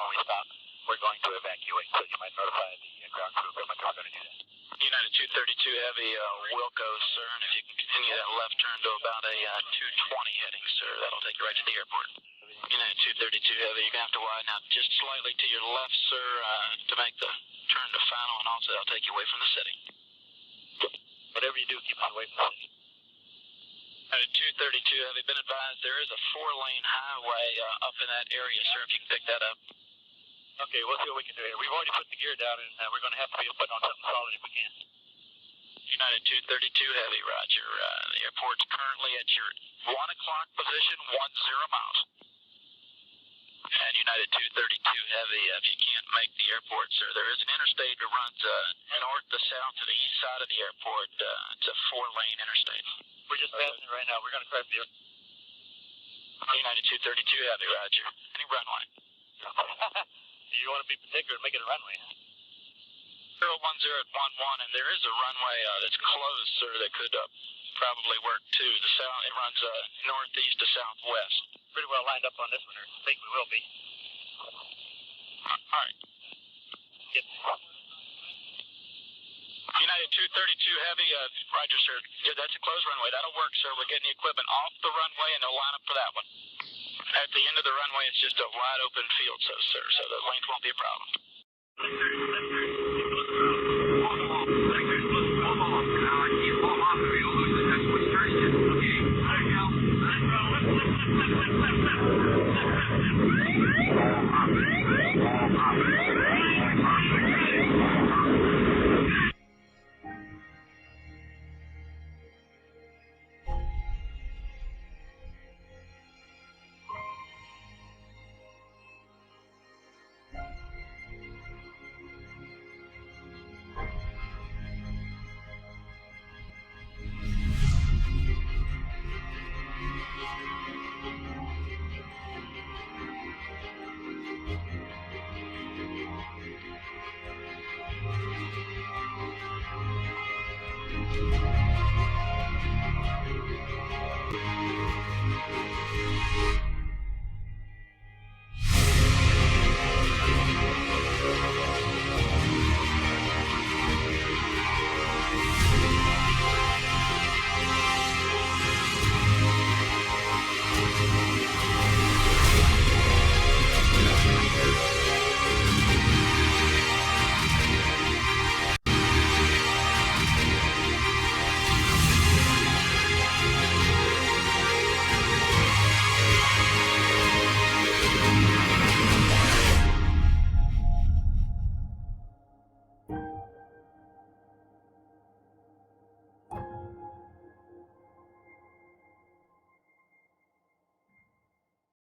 we stop, we're going to evacuate. So you might notify the ground crew equipment that we're going to do that. United 232 Heavy, Wilco, sir, and if you can continue that left turn to about a 220 heading, sir, that'll take you right to the airport. United 232 Heavy, you're going to have to widen out just slightly to your left, sir, to make the turn to final, and also that'll take you away from the city. Whatever you do, keep us away from the city. United 232 Heavy, been advised there is a 4-lane highway up in that area, sir, if you can pick that up. Okay, we'll see what we can do here. We've already put the gear down, and we're going to have to be putting on something solid if we can. United 232 Heavy, roger. The airport's currently at your 1 o'clock position, 10 miles. And United 232 Heavy, if you can't make the airport, sir, there is an interstate that runs north to south to the east side of the airport. It's a 4-lane interstate. We're just passing it right now. We're going to crash the airport. United 232 Heavy, roger. Any runway? You want to be particular and make it a runway, huh? 010 at 11, and there is a runway that's closed, sir, that could probably work too. The south, it runs northeast to southwest. Pretty well lined up on this one, or I think we will be. All right. Yep. United 232 Heavy, roger, sir. Yeah, that's a closed runway. That'll work, sir. We're getting the equipment off the runway, and they'll line up for that one. At the end of the runway, it's just a wide open field, so, sir, so the length won't be a problem. Let's go.